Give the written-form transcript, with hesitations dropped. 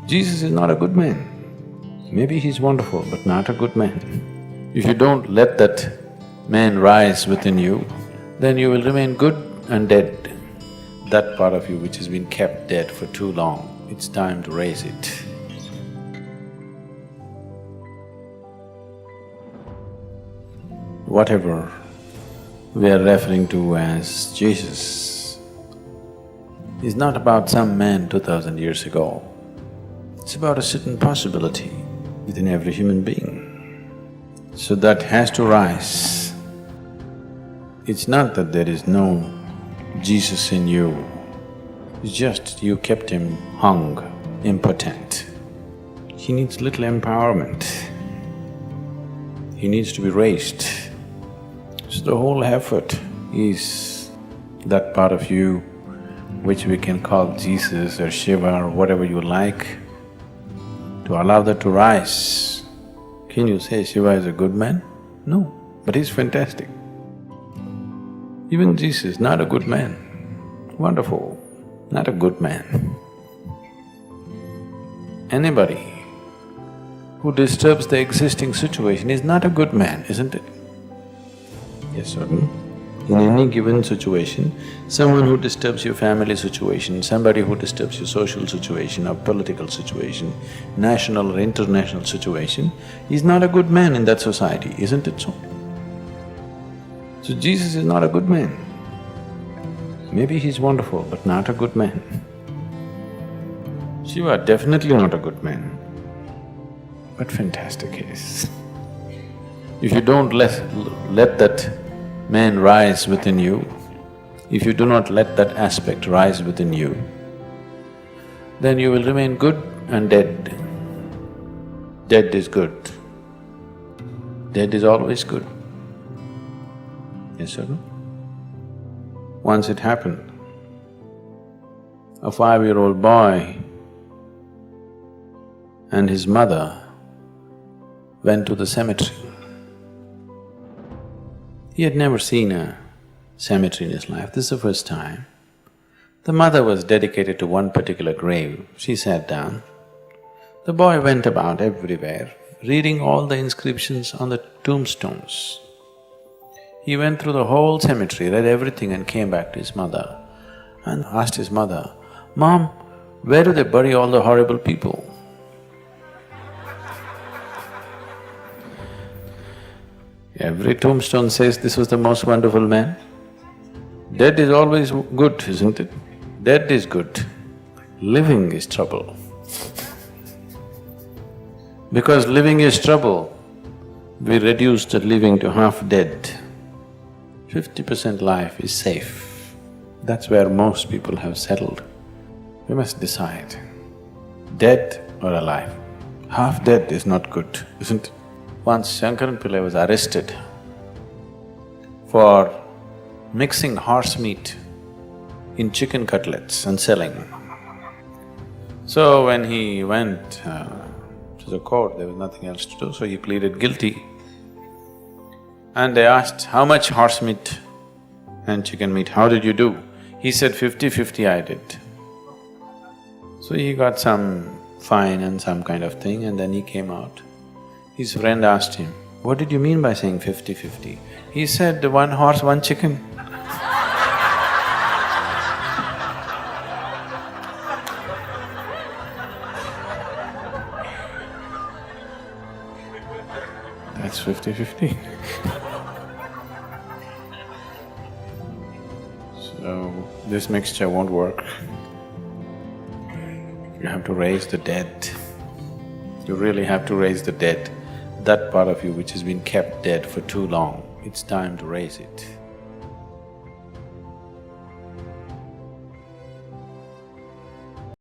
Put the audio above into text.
Jesus is not a good man. Maybe he's wonderful, but not a good man. If you don't let that man rise within you, then you will remain good and dead. That part of you which has been kept dead for too long, it's time to raise it. Whatever we are referring to as Jesus is not about some man 2000 years ago. It's about a certain possibility within every human being. So that has to rise. It's not that there is no Jesus in you, it's just you kept him hung, impotent. He needs little empowerment. He needs to be raised. So the whole effort is that part of you which we can call Jesus or Shiva or whatever you like, to allow that to rise. Can you say Shiva is a good man? No, but he's fantastic. Even Jesus, not a good man. Wonderful, not a good man. Anybody who disturbs the existing situation is not a good man, isn't it? Yes or no? In any given situation, someone who disturbs your family situation, somebody who disturbs your social situation or political situation, national or international situation, is not a good man in that society, isn't it so? So Jesus is not a good man. Maybe he's wonderful, but not a good man. Shiva, definitely not a good man, but fantastic he is. If you don't let that man rise within you, if you do not let that aspect rise within you, then you will remain good and dead. Dead is good. Dead is always good. Yes or no? Once it happened, a 5-year-old boy and his mother went to the cemetery. He had never seen a cemetery in his life, this is the first time. The mother was dedicated to one particular grave, she sat down. The boy went about everywhere, reading all the inscriptions on the tombstones. He went through the whole cemetery, read everything and came back to his mother and asked his mother, "Mom, where do they bury all the horrible people?" Every tombstone says this was the most wonderful man. Dead is always good, isn't it? Dead is good, living is trouble. Because living is trouble, we reduce the living to half dead. 50% life is safe. That's where most people have settled. We must decide, dead or alive. Half dead is not good, isn't it? Once Shankaran Pillai was arrested for mixing horse meat in chicken cutlets and selling. So when he went to the court, there was nothing else to do, so he pleaded guilty. And they asked, "How much horse meat and chicken meat, how did you do?" He said, 50-50 I did. So he got some fine and some kind of thing and then he came out. His friend asked him, "What did you mean by saying 50-50? He said, "One horse, one chicken." That's 50-50. So, this mixture won't work. You have to raise the dead. You really have to raise the dead. That part of you which has been kept dead for too long, it's time to raise it.